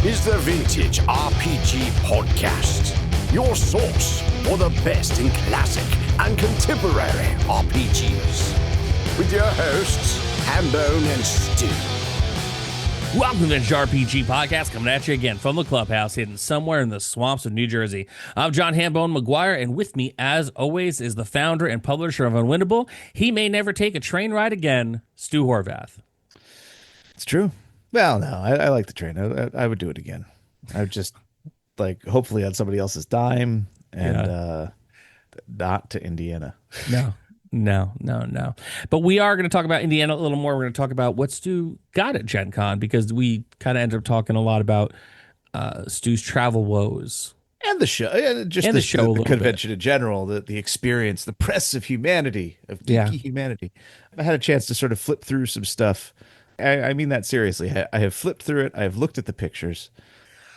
is the Vintage RPG Podcast, your source for the best in classic and contemporary RPGs. With your hosts, Hambone and Stu. Welcome to the RPG Podcast, coming at you again from the clubhouse hidden somewhere in the swamps of New Jersey. I'm John Hambone McGuire, and with me, as always, is the founder and publisher of Unwinnable. He may never take a train ride again, Stu Horvath. It's true. Well, no, I like the train. I would do it again. I would just, hopefully on somebody else's dime and not to Indiana. No. But we are going to talk about Indiana a little more. We're going to talk about what Stu got at GenCon, because we kind of ended up talking a lot about Stu's travel woes. And the show, the convention in general, the experience, the press of humanity, of geeky humanity. I had a chance to sort of flip through some stuff. I mean that seriously. I have flipped through it. I have looked at the pictures.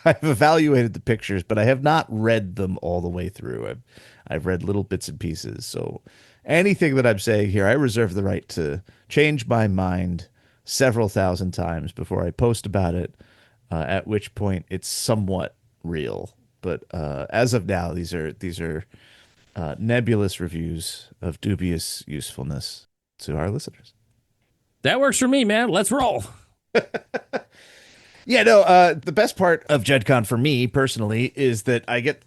I've evaluated the pictures, but I have not read them all the way through. I've read little bits and pieces. So anything that I'm saying here, I reserve the right to change my mind several thousand times before I post about it, at which point it's somewhat real. But as of now, these are nebulous reviews of dubious usefulness to our listeners. That works for me, man. Let's roll. Yeah, no, the best part of GenCon for me personally is that I get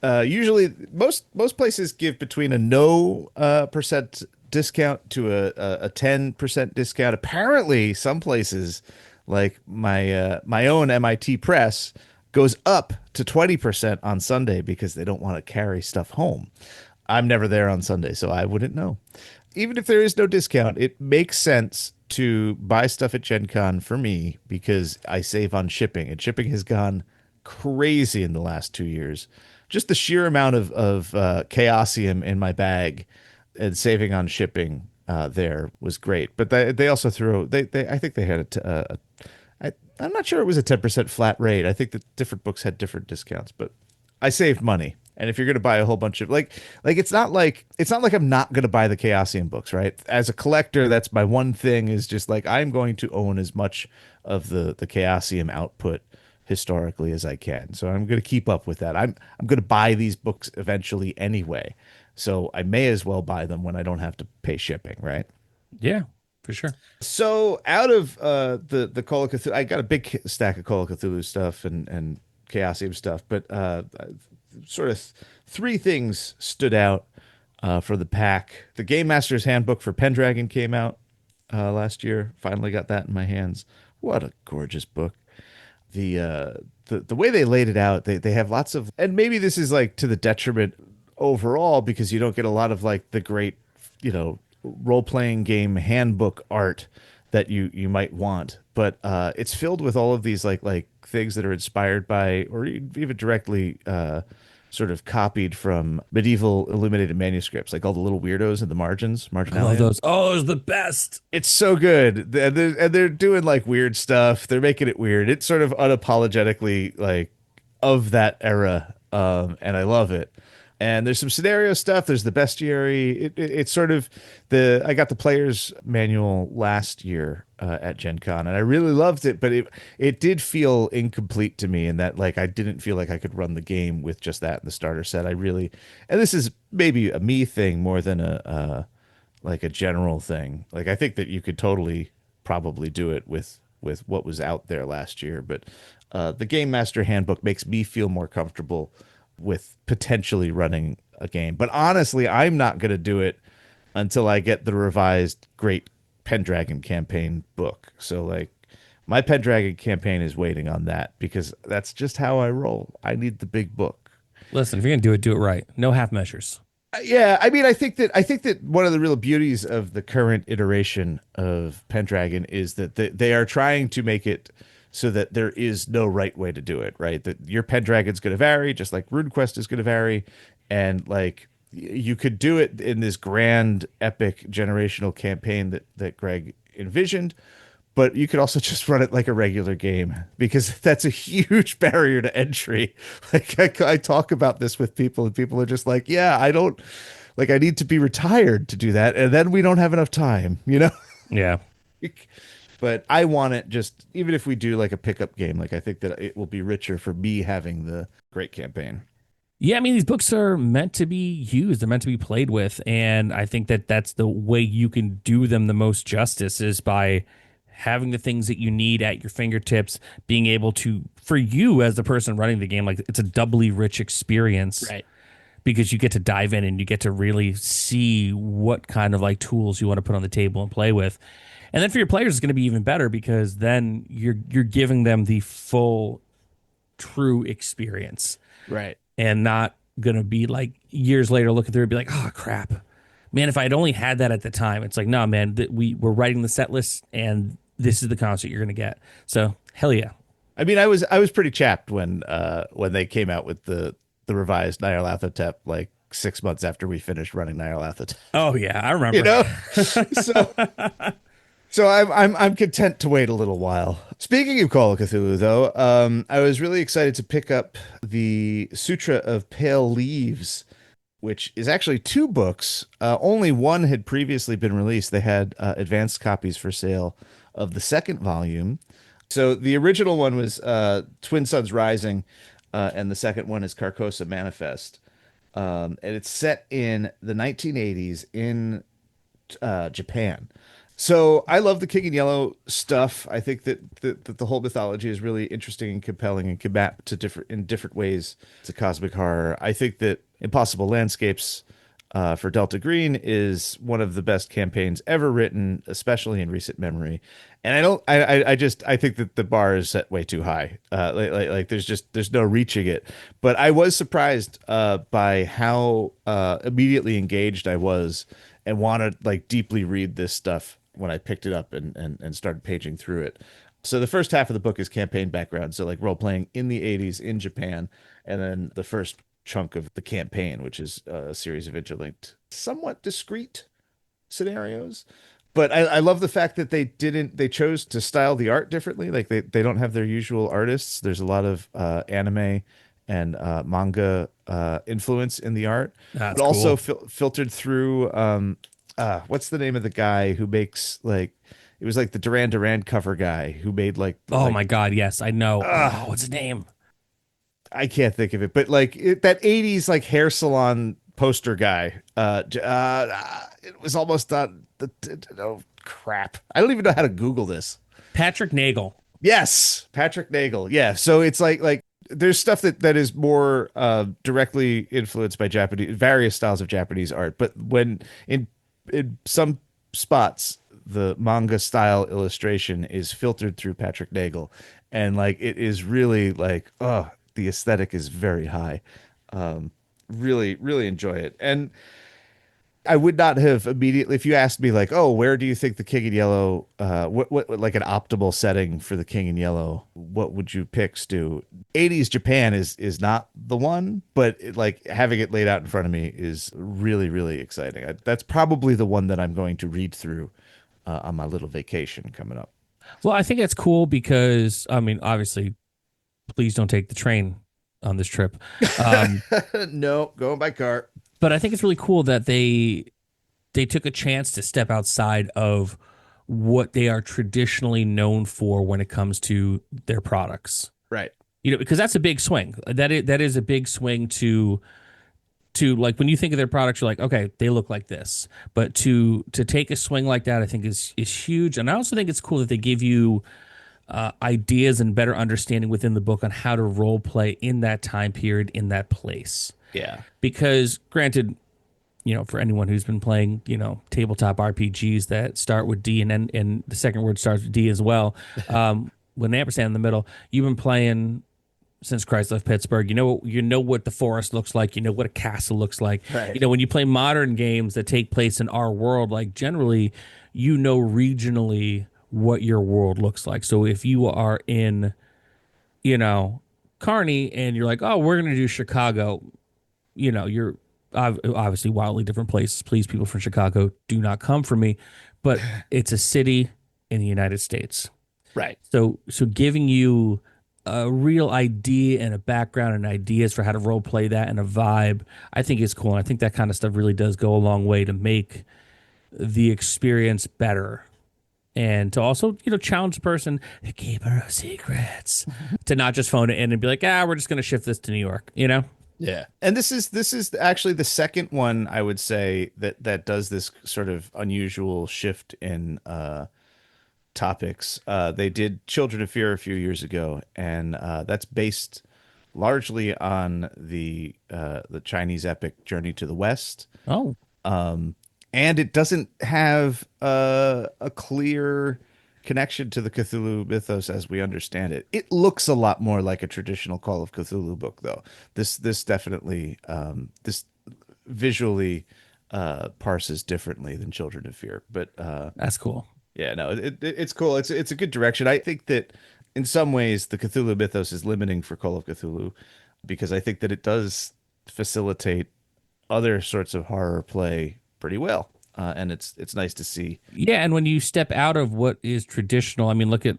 usually most places give between a no percent discount to a 10% discount. Apparently, some places like my own MIT Press goes up to 20% on Sunday because they don't want to carry stuff home. I'm never there on Sunday, so I wouldn't know. Even if there is no discount, it makes sense to buy stuff at GenCon for me because I save on shipping, and shipping has gone crazy in the last 2 years. Just the sheer amount of chaosium in my bag and saving on shipping there was great. But they also threw I think they had I'm not sure it was a 10% flat rate. I think that different books had different discounts, but I saved money. And if you're going to buy a whole bunch of it's not like I'm not going to buy the Chaosium books, right? As a collector, that's my one thing, is just like I'm going to own as much of the Chaosium output historically as I can. So I'm going to keep up with that. I'm going to buy these books eventually anyway. So I may as well buy them when I don't have to pay shipping, right? Yeah, for sure. So out of the Call of Cthulhu, I got a big stack of Call of Cthulhu stuff and Chaosium stuff, but sort of three things stood out for the pack. The Game Master's Handbook for Pendragon came out last year. Finally got that in my hands. What a gorgeous book. The way they laid it out, they have lots of, and maybe this is like to the detriment overall because you don't get a lot of like the great, role-playing game handbook art that you might want, but it's filled with all of these like things that are inspired by or even directly sort of copied from medieval illuminated manuscripts, like all the little weirdos in the marginalia. I love those. Oh, those are the best. It's so good, and they're doing like weird stuff. They're making it weird. It's sort of unapologetically like of that era, and I love it. And there's some scenario stuff. There's the bestiary. It's sort of I got the player's manual last year at GenCon, and I really loved it. But it did feel incomplete to me in that like I didn't feel like I could run the game with just that in the starter set. And this is maybe a me thing more than a general thing. Like I think that you could totally probably do it with what was out there last year. But the Game Master Handbook makes me feel more comfortable with potentially running a game. But honestly, I'm not going to do it until I get the revised Great Pendragon campaign book. So like my Pendragon campaign is waiting on that because that's just how I roll. I need the big book. Listen, if you're going to do it right. No half measures. Yeah, I mean, I think that one of the real beauties of the current iteration of Pendragon is that they are trying to make it so that there is no right way to do it, right? That your Pendragon's going to vary, just like RuneQuest is going to vary. And like you could do it in this grand, epic generational campaign that Greg envisioned, but you could also just run it like a regular game because that's a huge barrier to entry. Like I talk about this with people and people are just like, yeah, I need to be retired to do that. And then we don't have enough time, Yeah. But I want it just, even if we do like a pickup game, like I think that it will be richer for me having the great campaign. Yeah, I mean, these books are meant to be used, they're meant to be played with. And I think that that's the way you can do them the most justice is by having the things that you need at your fingertips, being able to, for you as the person running the game, like it's a doubly rich experience. Right. Because you get to dive in and you get to really see what kind of like tools you want to put on the table and play with. And then for your players, it's going to be even better because then you're giving them the full, true experience. Right. And not going to be like years later looking through and be like, oh, crap. Man, if I'd only had that at the time. It's like, no, man, we're writing the set list and this is the concert you're going to get. So, hell yeah. I mean, I was pretty chapped when they came out with the revised Nyarlathotep like 6 months after we finished running Nyarlathotep. Oh, yeah, I remember. You know? So I'm content to wait a little while. Speaking of Call of Cthulhu, though, I was really excited to pick up the Sutra of Pale Leaves, which is actually 2 books. Only one had previously been released. They had advanced copies for sale of the second volume. So the original one was Twin Suns Rising, and the second one is Carcosa Manifest. And it's set in the 1980s in Japan. So I love the King in Yellow stuff. I think that the whole mythology is really interesting and compelling and can map to different ways to cosmic horror. I think that Impossible Landscapes for Delta Green is one of the best campaigns ever written, especially in recent memory. And I think that the bar is set way too high. Like there's no reaching it. But I was surprised by how immediately engaged I was and wanted like deeply read this stuff when I picked it up and started paging through it. So the first half of the book is campaign background, so like role playing in the 80s in Japan, and then the first chunk of the campaign, which is a series of interlinked, somewhat discrete scenarios. But I love the fact that they chose to style the art differently. Like they don't have their usual artists. There's a lot of anime and manga influence in the art, That's but also cool. filtered through what's the name of the guy who makes like it was like the Duran Duran cover guy who made like Oh my God, yes, I know. What's his name? I can't think of it, but like that 80s like hair salon poster guy. It was almost on oh crap. I don't even know how to Google this. Patrick Nagel. Yes, Patrick Nagel. Yeah, so it's like there's stuff that is more directly influenced by various styles of Japanese art, but when in some spots the manga style illustration is filtered through Patrick Nagel, and like it is really like the aesthetic is very high. Really, really enjoy it. And I would not have immediately, if you asked me like, oh, where do you think the King in Yellow, what like an optimal setting for the King in Yellow, what would you pick, Stu? 80s Japan is not the one, but like having it laid out in front of me is really, really exciting. That's probably the one that I'm going to read through on my little vacation coming up. Well, I think that's cool because, I mean, obviously, please don't take the train on this trip. No, going by car. But I think it's really cool that they took a chance to step outside of what they are traditionally known for when it comes to their products. Right. You know, because that's a big swing. That is a big swing to like when you think of their products, you're like, okay, they look like this. But to take a swing like that, I think is huge. And I also think it's cool that they give you ideas and better understanding within the book on how to role play in that time period, in that place. Yeah. Because granted, you know, for anyone who's been playing, you know, tabletop RPGs that start with D and the second word starts with D as well, with an ampersand in the middle, you've been playing since Christ left Pittsburgh. You know what the forest looks like. You know what a castle looks like. Right. You know, when you play modern games that take place in our world, like generally, you know regionally what your world looks like. So if you are in, you know, Kearney and you're like, oh, we're going to do Chicago, you know, you're obviously wildly different places. Please, people from Chicago, do not come for me. But it's a city in the United States. Right. So giving you a real idea and a background and ideas for how to role play that and a vibe, I think is cool. And I think that kind of stuff really does go a long way to make the experience better. and to also, challenge the person to keep her secrets, to not just phone it in and be like, we're just going to shift this to New York, Yeah. And this is actually the second one I would say that does this sort of unusual shift in topics. They did Children of Fear a few years ago, and that's based largely on the Chinese epic Journey to the West. Oh, And it doesn't have a clear connection to the Cthulhu mythos as we understand it. It looks a lot more like a traditional Call of Cthulhu book, though. This definitely this visually parses differently than Children of Fear, but that's cool. yeah, no, it's cool. It's a good direction. I think that in some ways the Cthulhu mythos is limiting for Call of Cthulhu because I think that it does facilitate other sorts of horror play pretty well, and it's nice to see. Yeah, and when you step out of what is traditional, I mean, look at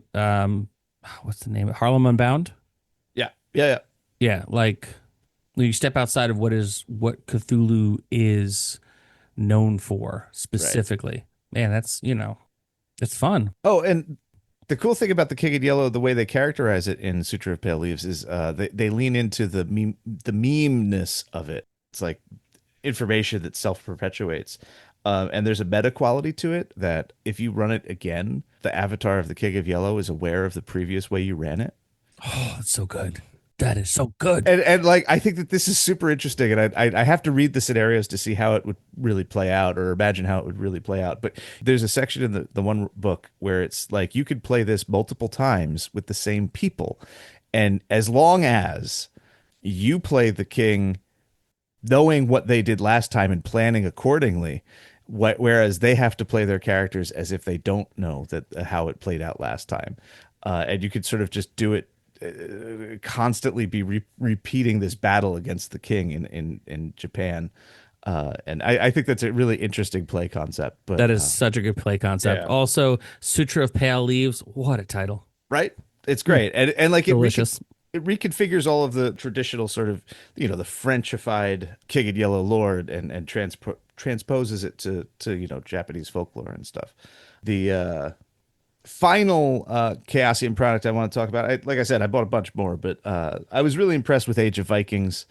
what's the name? Harlem Unbound. Yeah, yeah, Yeah, like when you step outside of what Cthulhu is known for specifically. Man, that's it's fun. Oh, and the cool thing about the King in Yellow, the way they characterize it in Sutra of Pale Leaves, is they lean into the meme-ness of it. It's like information that self-perpetuates. And there's a meta quality to it that if you run it again, the avatar of the King of Yellow is aware of the previous way you ran it. Oh, that's so good. That is so good. And like I think that this is super interesting, and I have to read the scenarios to see how it would really play out, or imagine how it would really play out. But there's a section in the one book where it's like you could play this multiple times with the same people, and as long as you play the king knowing what they did last time and planning accordingly, whereas they have to play their characters as if they don't know that how it played out last time, and you could sort of just do it, constantly be repeating this battle against the king in Japan. And I think that's a really interesting play concept. But That is such a good play concept. yeah. Also, Sutra of Pale Leaves. What a title. Right? It's great. And like Delicious. it reconfigures all of the traditional sort of, the Frenchified King in Yellow lore and transposes it to Japanese folklore and stuff. The final Chaosium product I want to talk about. Like I said, I bought a bunch more, but I was really impressed with Age of Vikings,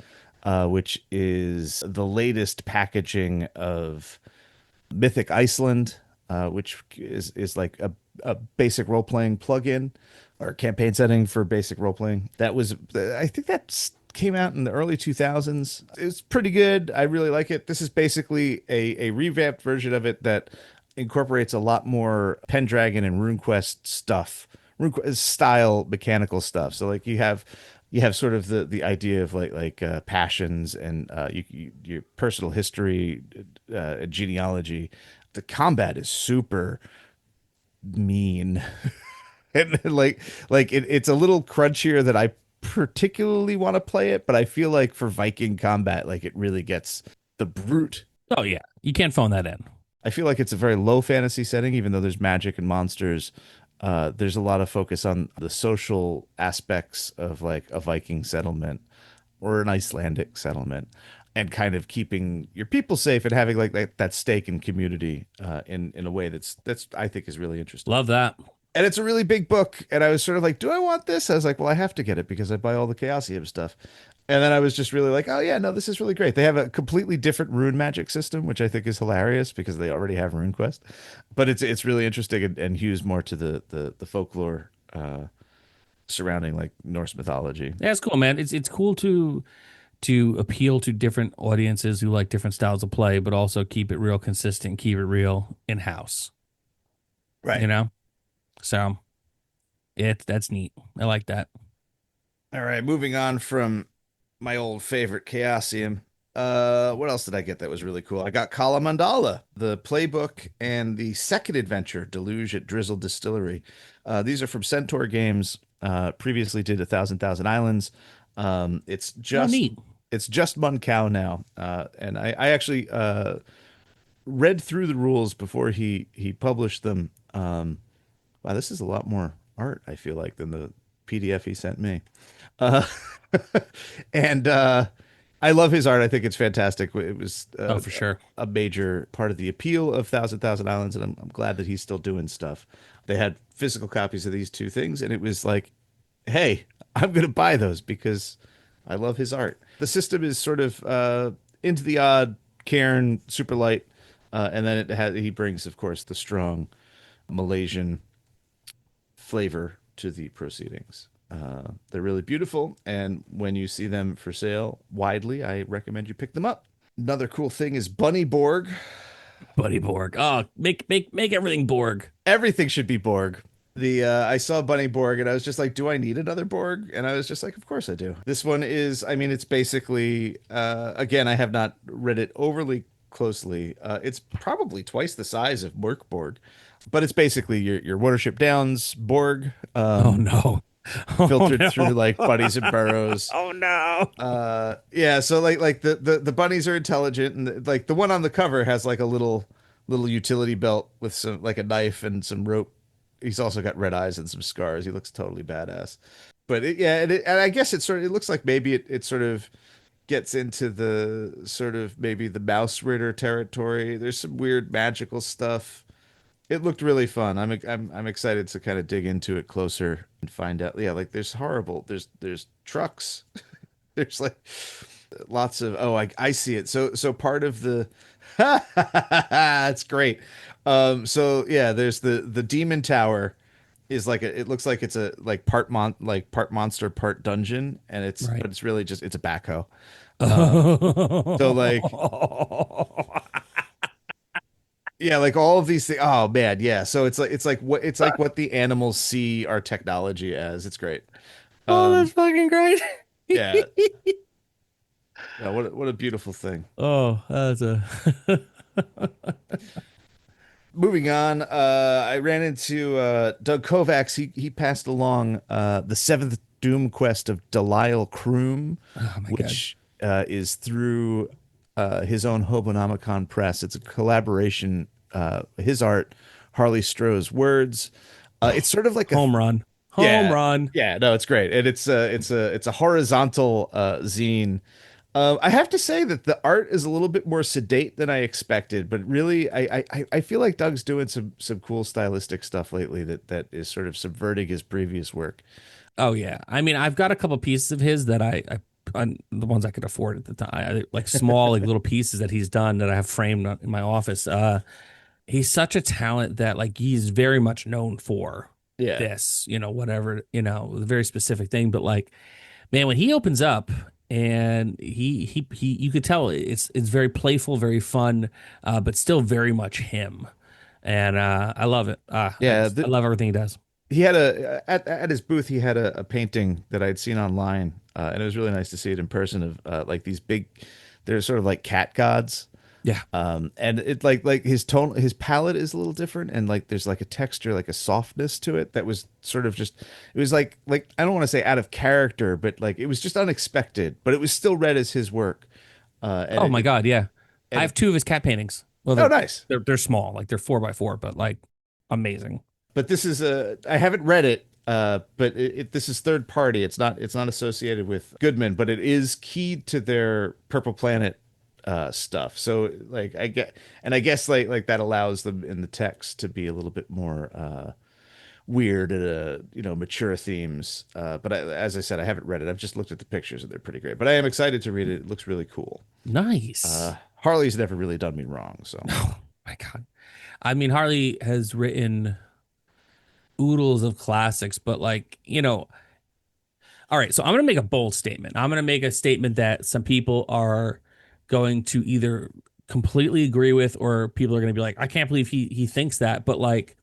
which is the latest packaging of Mythic Iceland, which is like a basic role playing plugin or campaign setting for basic role playing. I think that came out in the early 2000s. It's pretty good. I really like it. This is basically a revamped version of it that incorporates a lot more Pendragon and RuneQuest stuff, RuneQuest style mechanical stuff. So like you have sort of the idea of like passions and your personal history, genealogy. The combat is super mean, and it's a little crunchier that I particularly want to play it, but I feel like for Viking combat, like it really gets the brute. Oh yeah, you can't phone that in. I feel like it's a very low fantasy setting, even though there's magic and monsters. There's a lot of focus on the social aspects of like a Viking settlement or an Icelandic settlement, and kind of keeping your people safe and having like that stake in community in a way that's I think is really interesting. Love that. And it's a really big book, and I was sort of like, do I want this? I was like, well, I have to get it because I buy all the Chaosium stuff. And then I was just really like, oh yeah, no, this is really great. They have a completely different rune magic system, which I think is hilarious because they already have RuneQuest. But it's really interesting and hews more to the folklore surrounding like Norse mythology. Yeah, it's cool, man. It's cool to appeal to different audiences who like different styles of play, but also keep it real consistent, keep it real in house. Right. So that's neat. I like that. All right, moving on from my old favorite Chaosium. What else did I get that was really cool? I got Kala Mandala, the playbook, and the second adventure, Deluge at Drizzle Distillery. These are from Centaur Games. Previously did 1,000 Islands. It's just neat. It's just Muncow now. And I actually read through the rules before he published them. Wow, this is a lot more art, I feel like, than the PDF he sent me. Uh, and I love his art. I think it's fantastic. It was Oh, for sure. a major part of the appeal of Thousand Islands, and I'm glad that he's still doing stuff. They had physical copies of these two things, and it was like, hey, I'm going to buy those because I love his art. The system is sort of into the odd, Cairn, super light, and then he brings, of course, the strong Malaysian flavor to the proceedings. They're really beautiful, and when you see them for sale widely, I recommend you pick them up. Another cool thing is Bunny Borg. Buddy Borg. Oh, make everything Borg. Everything should be Borg. The I saw Bunny Borg and I was just like, do I need another Borg? And I was just like, of course I do. This one is, I mean, it's basically again, I have not read it overly closely. It's probably twice the size of Merc Borg, but it's basically your Watership Downs Borg. Oh no. Oh Filtered no. through like bunnies and burrows. Oh no. Yeah, so like the bunnies are intelligent, and like the one on the cover has like a little utility belt with some like a knife and some rope. He's also got red eyes and some scars. He looks totally badass. But and I guess it looks like maybe it sort of gets into the sort of maybe the Mouse Ritter territory. There's some weird magical stuff. It looked really fun. I'm excited to kind of dig into it closer and find out. Yeah, like there's trucks. There's like lots of I see it. So part of the it's great. So yeah, there's the demon tower is like it looks like it's a like part monster, part dungeon, and Right. but it's really just it's a backhoe. So like Oh, yeah, like all of these things. Oh man, yeah. So it's like what the animals see our technology as. It's great. that's Um, fucking great. yeah, yeah. What a beautiful thing. Oh, that's a Moving on, I ran into Doug Kovacs. He passed along the Seventh Doom Quest of Delisle Croom, oh my god. which is through his own Hobonomicon press. It's a collaboration. His art, Harley Stroh's words. It's sort of like a Home run. Home yeah, run. yeah. No, it's great, and it's a horizontal zine. I have to say that the art is a little bit more sedate than I expected, but really, I feel like Doug's doing some cool stylistic stuff lately that is sort of subverting his previous work. Oh yeah. I mean, I've got a couple pieces of his that I the ones I could afford at the time, like small, like little pieces that he's done that I have framed in my office. He's such a talent that like he's very much known for Yeah, this, whatever, a very specific thing. But like, man, when he opens up and he you could tell it's very playful, very fun, but still very much him. And I love it. yeah. I love everything he does. He had at his booth. He had a painting that I'd seen online, and it was really nice to see it in person of like these big. They're sort of like cat gods. Yeah. And it like his palette is a little different, and like there's like a texture, like a softness to it that was sort of just it was like I don't want to say out of character, but like it was just unexpected, but it was still read as his work. Oh my God. Yeah. I and have two of his cat paintings. Well, oh nice. they're small, like they're 4x4, but like amazing. But this is a I haven't read it, but this is third party. It's not associated with Goodman, but it is keyed to their Purple Planet stuff. So like I guess like that allows them in the text to be a little bit more weird mature themes. But as I said, I haven't read it. I've just looked at the pictures and they're pretty great. But I am excited to read it. It looks really cool. Nice. Harley's never really done me wrong, so Oh my God. I mean, Harley has written oodles of classics, but like, all right, so I'm going to make a bold statement. I'm going to make a statement that some people are going to either completely agree with or people are going to be like, I can't believe he thinks that. But like,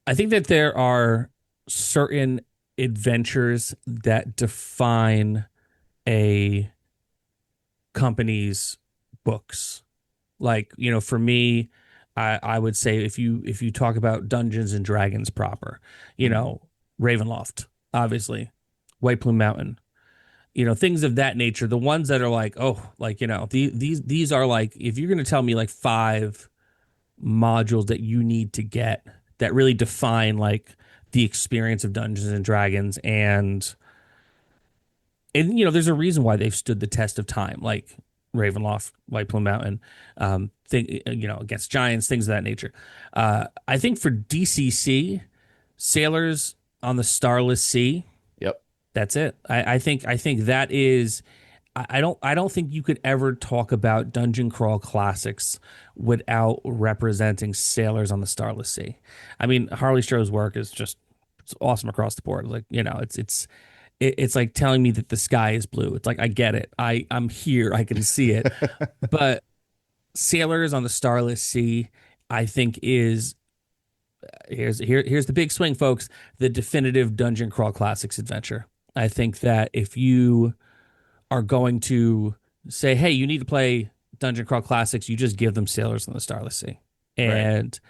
I think that there are certain adventures that define a company's books. Like, for me, I would say if you talk about Dungeons and Dragons proper, Ravenloft, obviously, White Plume Mountain, things of that nature, the ones that are like, oh, like, these are like, if you're going to tell me like 5 modules that you need to get that really define like the experience of Dungeons and Dragons and And there's a reason why they've stood the test of time, like Ravenloft, White Plume Mountain, against giants, things of that nature. I think for DCC, Sailors on the Starless Sea, Yep. that's it. I think that is. I don't think you could ever talk about dungeon crawl classics without representing Sailors on the Starless Sea. I mean, Harley Stroh's work is just it's awesome across the board. Like, it's like telling me that the sky is blue. It's like, I get it. I'm here. I can see it. But Sailors on the Starless Sea, I think is here's the big swing, folks. The definitive dungeon crawl classics adventure. I think that if you are going to say, hey, you need to play dungeon crawl classics, you just give them Sailors on the Starless Sea. Right. And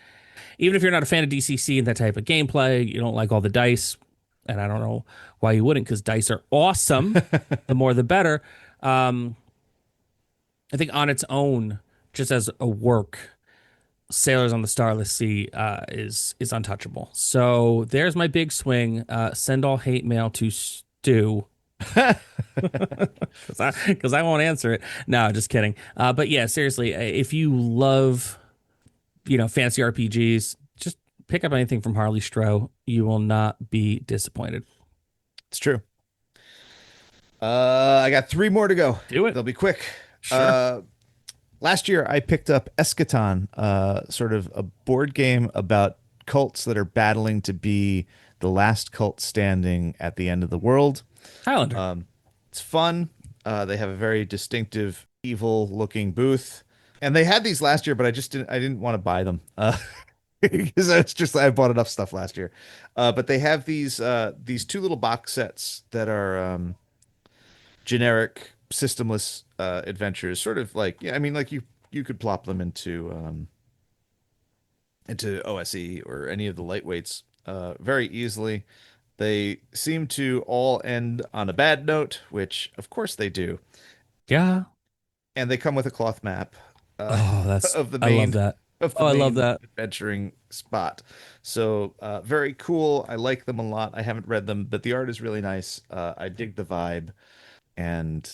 even if you're not a fan of DCC and that type of gameplay, you don't like all the dice, and I don't know why you wouldn't, because dice are awesome. The more, the better. I think on its own, just as a work, Sailors on the Starless Sea is untouchable. So there's my big swing. Send all hate mail to Stu. Because I won't answer it. No, just kidding. But yeah, seriously, if you love, fantasy RPGs, just pick up anything from Harley Stroh. You will not be disappointed. It's true. I got 3 more to go. Do it. They'll be quick. Sure. Last year, I picked up Eschaton, sort of a board game about cults that are battling to be the last cult standing at the end of the world. Highlander. It's fun. They have a very distinctive, evil-looking booth, and they had these last year, but I didn't want to buy them because I bought enough stuff last year. But they have these 2 little box sets that are generic systemless adventures, sort of like, yeah, I mean, like you could plop them into OSE or any of the lightweights very easily. They seem to all end on a bad note, which of course they do. Yeah. And they come with a cloth map That's of the I love main that. of the Oh, I main love that. adventuring spot. So very cool. I like them a lot. I haven't read them, but the art is really nice. I dig the vibe, and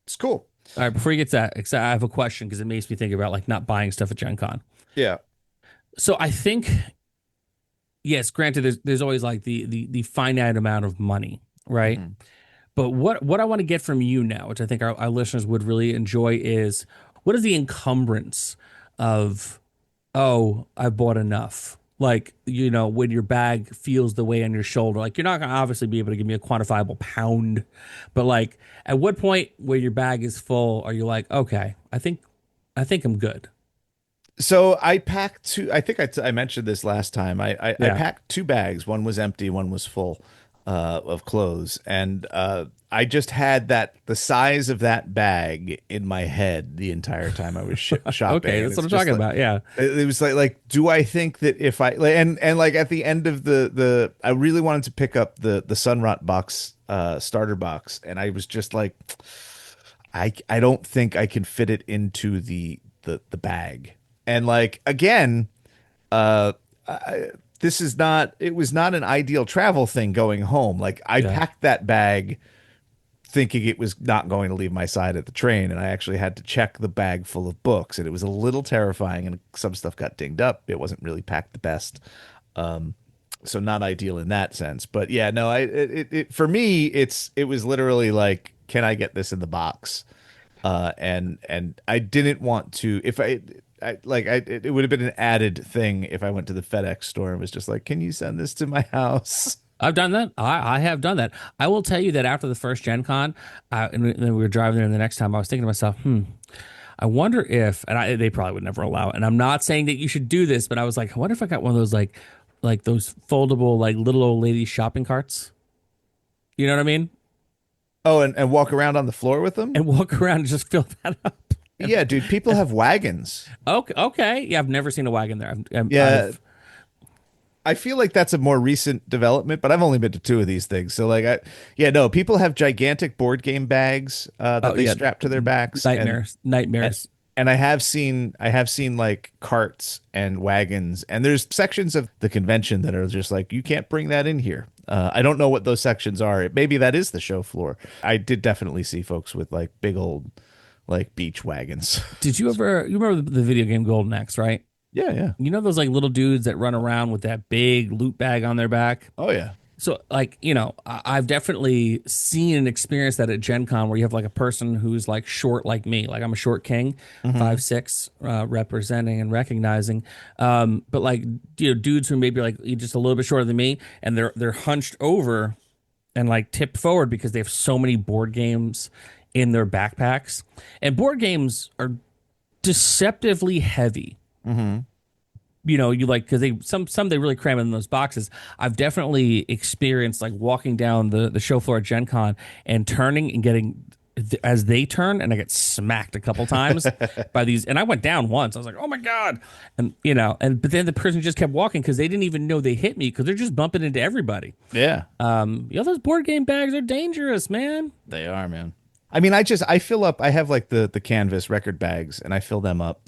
it's cool. All right, before you get to that, I have a question because it makes me think about like not buying stuff at Gen Con. Yeah. So I think, yes, granted, there's always like the finite amount of money, right? Mhm. But what I want to get from you now, which I think our listeners would really enjoy, is what is the encumbrance of, oh, I bought enough? Like, when your bag feels the weight on your shoulder, like you're not going to obviously be able to give me a quantifiable pound, but like at what point where your bag is full are you like, okay, I think I'm good. So I packed 2. I think I mentioned this last time. I Yeah. packed 2 bags. One was empty, one was full of clothes, and I just had the size of that bag in my head the entire time I was shopping. Okay, And that's what I'm it's just talking like, about. Yeah. it was like, do I think that if I like, and like at the end of the I really wanted to pick up the Sunrot box starter box, and I was just like, I don't think I can fit it into the bag. And like again, uh this is not it was not an ideal travel thing going home. Like I Yeah. packed that bag thinking it was not going to leave my side at the train, and I actually had to check the bag full of books, and it was a little terrifying, and some stuff got dinged up. It wasn't really packed the best. So not ideal in that sense. But yeah, no, for me it was literally like, can I get this in the box? And I didn't want to, if it would have been an added thing if I went to the FedEx store and was just like, can you send this to my house? I've done that. I have done that. I will tell you that after the first Gen Con, and then we were driving there the next time, I was thinking to myself, I wonder if, and they probably would never allow it. And I'm not saying that you should do this, but I was like, I wonder if I got one of those like those foldable like little old lady shopping carts. You know what I mean? Oh, and walk around on the floor with them? And walk around and just fill that up. Yeah, dude, people have wagons. Okay, okay. Yeah, I've never seen a wagon there. Yeah. I feel like that's a more recent development, but I've only been to 2 of these things. So like, no, people have gigantic board game bags that they strap to their backs. Nightmares. And I have seen like carts and wagons, and there's sections of the convention that are just like, you can't bring that in here. I don't know what those sections are. Maybe that is the show floor. I did definitely see folks with like big old like beach wagons. Did you ever, you remember the video game Golden Axe, right? Yeah, yeah. You know those like little dudes that run around with that big loot bag on their back? Oh yeah. So, like, I've definitely seen and experienced that at Gen Con where you have like a person who's like short like me. Like, I'm a short king, 5'6", representing and recognizing. But like, dudes who maybe like just a little bit shorter than me, and they're hunched over and like tipped forward because they have so many board games in their backpacks. And board games are deceptively heavy. You like, because they really cram in those boxes. I've definitely experienced like walking down the show floor at Gen Con and turning and getting as they turn, and I get smacked a couple times by these, and I went down once. I was like, oh my god. And but then the person just kept walking because they didn't even know they hit me because they're just bumping into everybody. Yeah. Those board game bags are dangerous, man. They are, man. I mean, I fill up. I have like the canvas record bags, and I fill them up.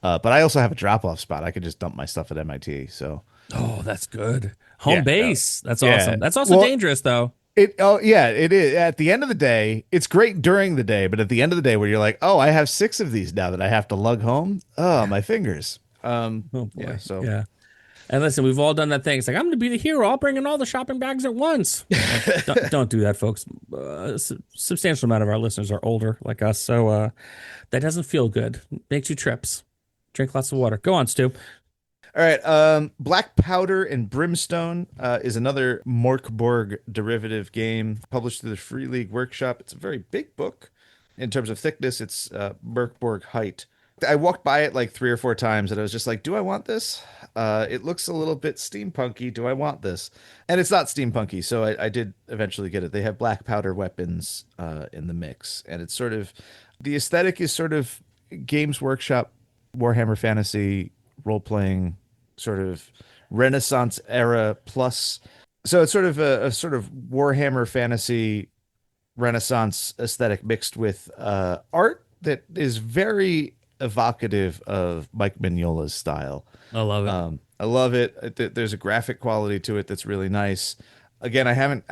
But I also have a drop off spot. I could just dump my stuff at MIT. So, oh, that's good. Home Yeah, base. That's yeah. awesome. That's also dangerous though. It is. At the end of the day, it's great during the day, but at the end of the day, where you're like, oh, I have 6 of these now that I have to lug home. Oh, my fingers. Oh boy. Yeah. So Yeah. And listen, we've all done that thing. It's like, I'm going to be the hero. I'll bring in all the shopping bags at once. Don't do that, folks. Substantial amount of our listeners are older like us, so that doesn't feel good. Makes you trips. Drink lots of water. Go on, Stu. All right. Black Powder and Brimstone is another Borg derivative game published through the Free League Workshop. It's a very big book in terms of thickness. It's Borg height. I walked by it like 3 or 4 times, and I was just like, do I want this? It looks a little bit steampunky. Do I want this? And it's not steampunky, so I did eventually get it. They have black powder weapons in the mix, and it's sort of, the aesthetic is sort of Games Workshop, Warhammer Fantasy, role-playing, sort of Renaissance era plus. So it's sort of a sort of Warhammer Fantasy Renaissance aesthetic mixed with art that is very evocative of Mike Mignola's style. I love it. I love it. There's a graphic quality to it that's really nice. Again, I don't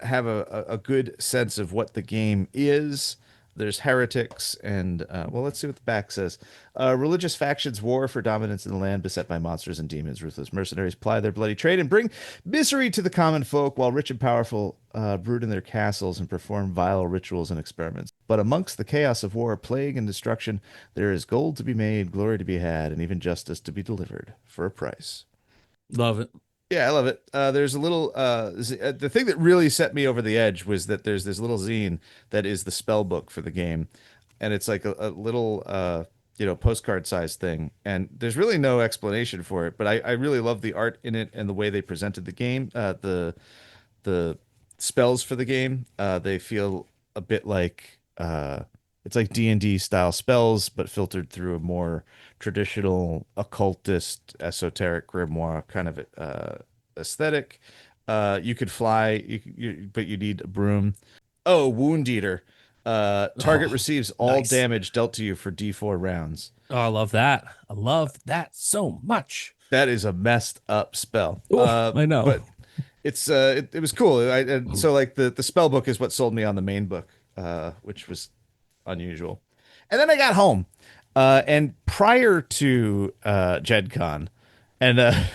have a good sense of what the game is. There's heretics and, well, let's see what the back says. Religious factions war for dominance in the land beset by monsters and demons. Ruthless mercenaries ply their bloody trade and bring misery to the common folk, while rich and powerful brood in their castles and perform vile rituals and experiments. But amongst the chaos of war, plague, and destruction, there is gold to be made, glory to be had, and even justice to be delivered for a price. Love it. Yeah, I love it. There's a little, the thing that really set me over the edge was that there's this little zine that is the spell book for the game. And it's like a little, postcard sized thing. And there's really no explanation for it, but I really love the art in it and the way they presented the game. The spells for the game, they feel a bit like, it's like D&D style spells, but filtered through a more traditional occultist, esoteric grimoire kind of aesthetic. You could fly, but you need a broom. Oh, Wound Eater. Target receives all nice damage dealt to you for D4 rounds. Oh, I love that. I love that so much. That is a messed up spell. Ooh, I know. But it's it was cool. So like the spell book is what sold me on the main book, which was unusual. And then I got home, and prior to GenCon, and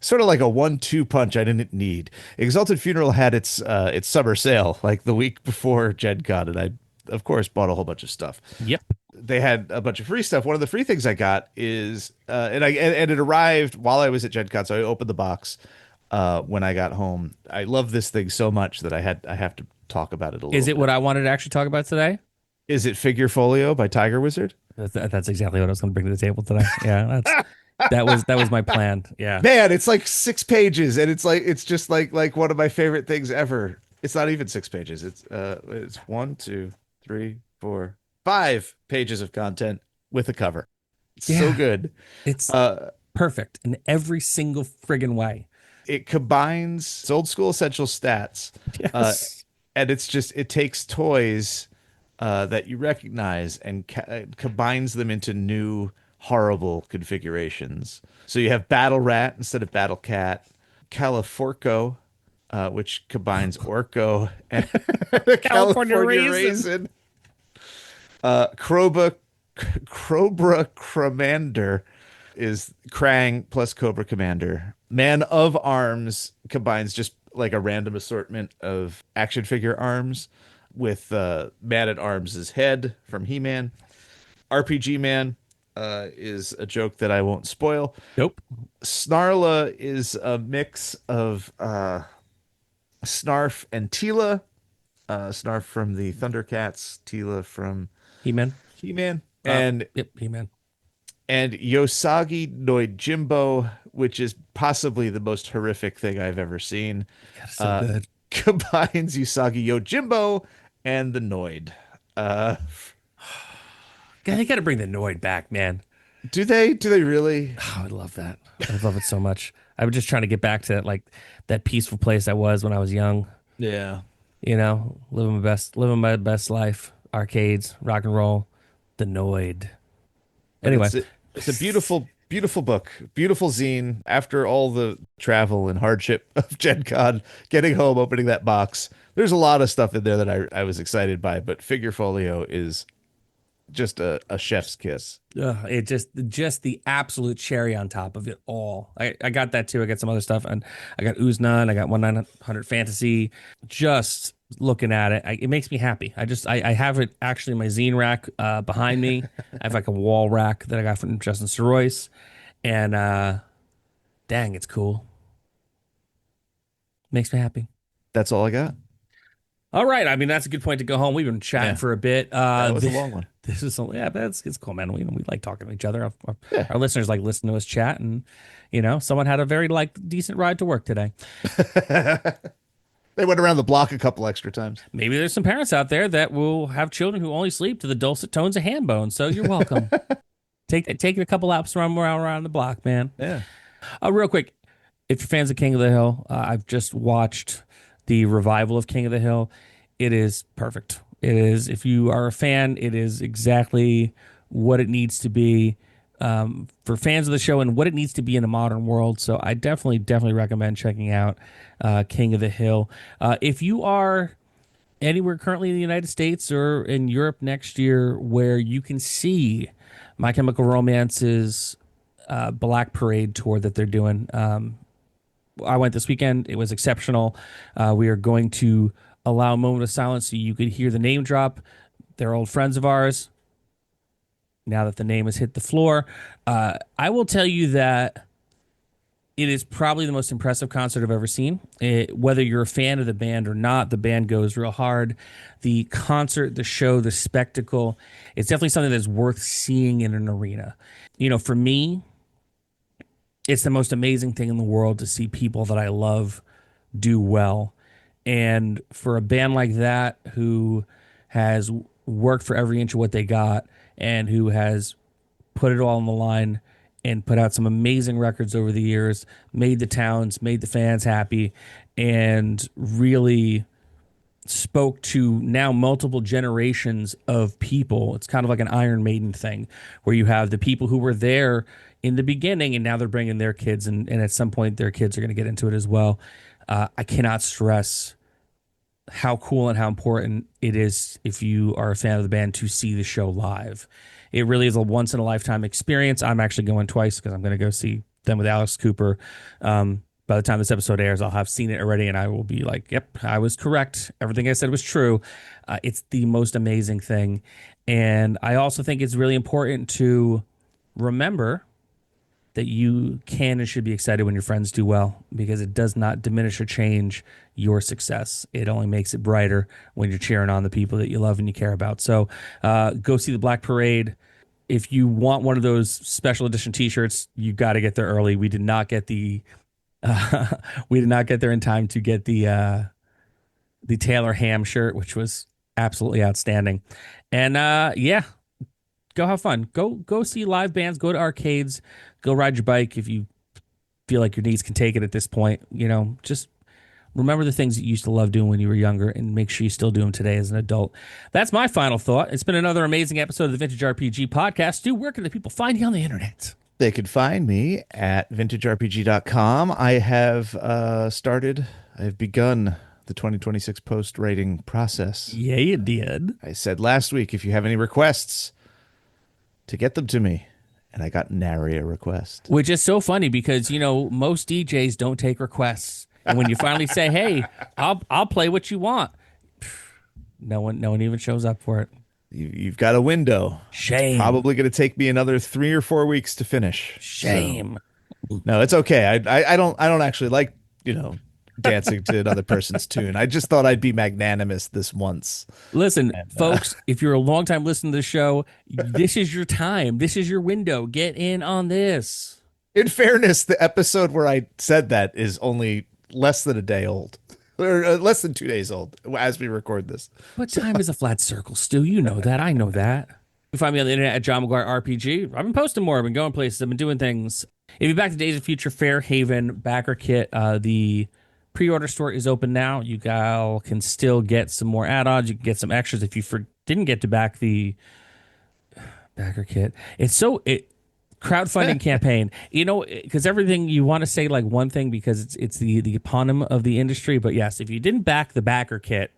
sort of like a 1-2 punch I didn't need. Exalted Funeral had its summer sale like the week before GenCon, and I of course bought a whole bunch of stuff. Yep. They had a bunch of free stuff. One of the free things I got is and it arrived while I was at GenCon, so I opened the box when I got home. I love this thing so much that I have to talk about it a little. Is it what I wanted to actually talk about today? Is it Figure Folio by Tiger Wizard? That's exactly what I was going to bring to the table today. Yeah, that was my plan. Yeah, man, it's like 6 pages, and it's just like one of my favorite things ever. It's not even 6 pages. It's 1, 2, 3, 4, 5 pages of content with a cover. Yeah. So good. It's perfect in every single friggin' way. It combines old school essential stats. Yes. And it takes toys that you recognize and combines them into new horrible configurations. So you have Battle Rat instead of Battle Cat, Califorco, which combines Orco and California California Raisin. Raisin. Cobra Commander is Krang plus Cobra Commander. Man of Arms combines just like a random assortment of action figure arms with Man at Arms' head from He-Man. RPG Man is a joke that I won't spoil. Nope. Snarla is a mix of Snarf and Teela. Snarf from the Thundercats, Teela from He-Man. He-Man, and Yep, He-Man. and Yosagi Noijimbo, which is possibly the most horrific thing I've ever seen. God, it's so good. Combines Usagi Yojimbo and the Noid. God, they got to bring the Noid back, man. Do they? Do they really? Oh, I love that. I love it so much. I was just trying to get back to that peaceful place I was when I was young. Yeah. You know, living my best life. Arcades, rock and roll, the Noid. Anyway, It's a beautiful, beautiful book, beautiful zine. After all the travel and hardship of Gen Con, getting home, opening that box, there's a lot of stuff in there that I was excited by, but Figure Folio is just a chef's kiss. it just the absolute cherry on top of it all. I got that too. I got some other stuff, and I got Uzna, and I got 1900 Fantasy. Just looking at it, it makes me happy. I have it actually in my zine rack behind me. I have like a wall rack that I got from Justin Sorois, and dang, it's cool. Makes me happy. That's all I got. All right. I mean, that's a good point to go home. We've been chatting for a bit. That was a long one. This is but it's cool, man. We like talking to each other. Our listeners like listening to us chat, and someone had a very decent ride to work today. They went around the block a couple extra times. Maybe there's some parents out there that will have children who only sleep to the dulcet tones of hand bone. So you're welcome. Take a couple laps around the block, man. Yeah. Real quick, if you're fans of King of the Hill, I've just watched the revival of King of the Hill. It is perfect. It is, if you are a fan, it is exactly what it needs to be for fans of the show and what it needs to be in a modern world. So I definitely recommend checking out King of the Hill. If you are anywhere currently in the United States or in Europe next year where you can see My Chemical Romance's Black Parade tour that they're doing, I went this weekend. It was exceptional. We are going to allow a moment of silence so you could hear the name drop. They're old friends of ours. Now that the name has hit the floor, I will tell you that it is probably the most impressive concert I've ever seen. Whether you're a fan of the band or not, the band goes real hard. The concert, the show, the spectacle, it's definitely something that's worth seeing in an arena. For me, it's the most amazing thing in the world to see people that I love do well. And for a band like that who has worked for every inch of what they got and who has put it all on the line and put out some amazing records over the years, made the towns, made the fans happy, and really spoke to now multiple generations of people. It's kind of like an Iron Maiden thing where you have the people who were there in the beginning and now they're bringing their kids, and at some point their kids are going to get into it as well. I cannot stress how cool and how important it is if you are a fan of the band to see the show live. It really is a once in a lifetime experience. I'm actually going twice because I'm going to go see them with Alex Cooper. By the time this episode airs, I'll have seen it already, and I will be like, yep, I was correct. Everything I said was true. It's the most amazing thing. And I also think it's really important to remember that you can and should be excited when your friends do well, because it does not diminish or change your success. It only makes it brighter when you're cheering on the people that you love and you care about. So go see the Black Parade. If you want one of those special edition T-shirts, you got to get there early. We did not get there in time to get the Taylor Ham shirt, which was absolutely outstanding. And go have fun. Go see live bands. Go to arcades. Go ride your bike if you feel like your knees can take it at this point. Just Remember the things that you used to love doing when you were younger, and make sure you still do them today as an adult. That's my final thought. It's been another amazing episode of the Vintage RPG Podcast. Stu, where can the people find you on the internet? They could find me at vintagerpg.com. I have I've begun the 2026 post rating process. Yeah, you did. I said last week, if you have any requests, to get them to me. And I got nary a request. Which is so funny because, most DJs don't take requests. And when you finally say, hey, I'll play what you want, no one even shows up for it. You've got a window. Shame. It's probably going to take me another 3 or 4 weeks to finish. Shame. So, no, it's okay. I don't actually like, dancing to another person's tune. I just thought I'd be magnanimous this once. Listen, folks, if you're a longtime listener to the show, this is your time. This is your window. Get in on this. In fairness, the episode where I said that is only less than a day old. Or less than 2 days old as we record this. But time is a flat circle, Stu. You know that. I know that. You can find me on the internet at John McGuire RPG. I've been posting more. I've been going places. I've been doing things. If you're back to Days of Future Fairhaven backer kit, the pre-order store is open now. You guys can still get some more add-ons. You can get some extras if you didn't get to back the backer kit. It's crowdfunding campaign. Because everything you want to say like one thing because it's the eponym of the industry. But yes, if you didn't back the backer kit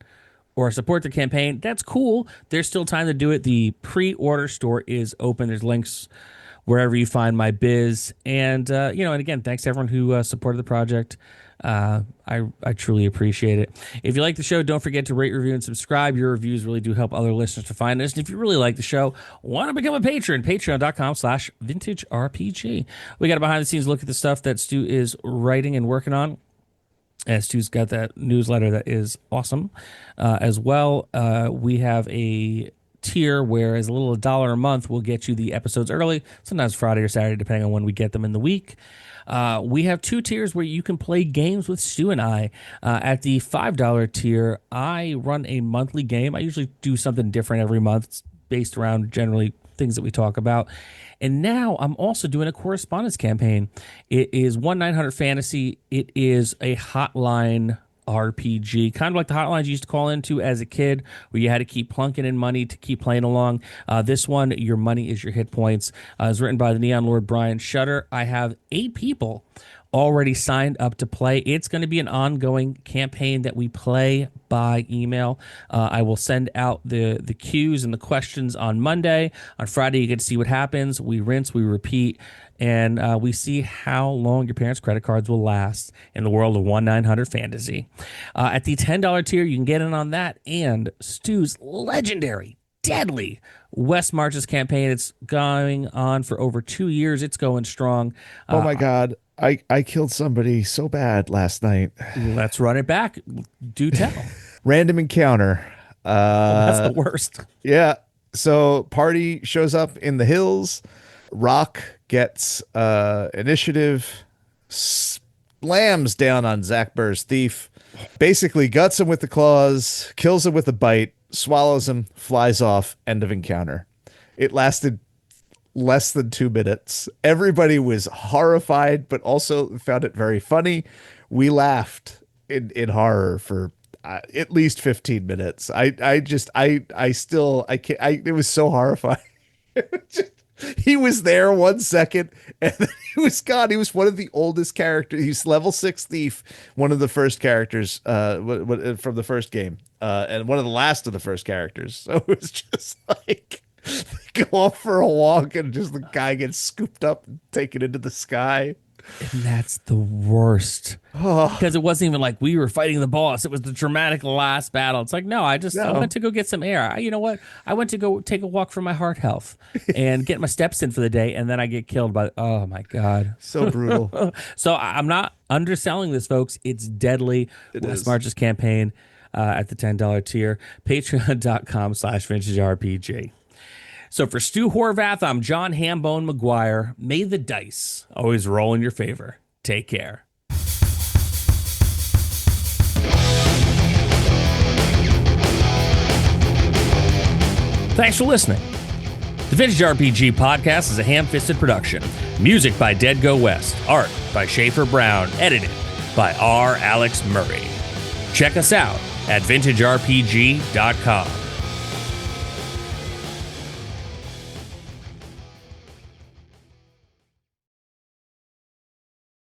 or support the campaign, that's cool. There's still time to do it. The pre-order store is open. There's links wherever you find my biz. And and again, thanks to everyone who supported the project. I truly appreciate it. If you like the show, don't forget to rate, review, and subscribe. Your reviews really do help other listeners to find us. And if you really like the show, want to become a patron, patreon.com/vintagerpg. We got a behind the scenes look at the stuff that Stu is writing and working on. And Stu's got that newsletter that is awesome. As well, we have a tier where as a little $1 a month will get you the episodes early, sometimes Friday or Saturday, depending on when we get them in the week. We have 2 tiers where you can play games with Stu and I. At the $5 tier, I run a monthly game. I usually do something different every month. It's based around generally things that we talk about. And now I'm also doing a correspondence campaign. It is 1-900 Fantasy. It is a hotline RPG, kind of like the hotlines you used to call into as a kid, where you had to keep plunking in money to keep playing along. This one, your money is your hit points. Is written by the Neon Lord Brian Shutter. I have 8 people already signed up to play. It's going to be an ongoing campaign that we play by email. I will send out the cues and the questions on Monday. On Friday, you get to see what happens. We rinse, we repeat, and we see how long your parents' credit cards will last in the world of 1-900 Fantasy. At the $10 tier, you can get in on that and Stu's legendary, deadly West Marches campaign. It's going on for over 2 years. It's going strong. Oh my God. I killed somebody so bad last night. Let's run it back. Do tell. Random encounter. That's the worst. Yeah. So party shows up in the hills. Rock gets initiative, slams down on Zach Burr's thief, basically guts him with the claws, kills him with a bite, swallows him, flies off. End of encounter. It lasted less than 2 minutes. Everybody was horrified, but also found it very funny. We laughed in horror for at least 15 minutes. It was so horrifying. He was there 1 second and then he was gone. He was one of the oldest characters. He's level 6 thief, one of the first characters from the first game, and one of the last of the first characters. So it was just like go off for a walk and just the guy gets scooped up and taken into the sky. And that's the worst. Because it wasn't even like we were fighting the boss. It was the dramatic last battle. It's like, no, I went to go get some air. You know what? I went to go take a walk for my heart health and get my steps in for the day. And then I get killed by, oh my God. So brutal. So I'm not underselling this, folks. It's deadly. West Marches campaign at the $10 tier. Patreon.com/vintagerpg. So for Stu Horvath, I'm John Hambone McGuire. May the dice always roll in your favor. Take care. Thanks for listening. The Vintage RPG Podcast is a ham-fisted production. Music by Dead Go West. Art by Schaefer Brown. Edited by R. Alex Murray. Check us out at vintagerpg.com.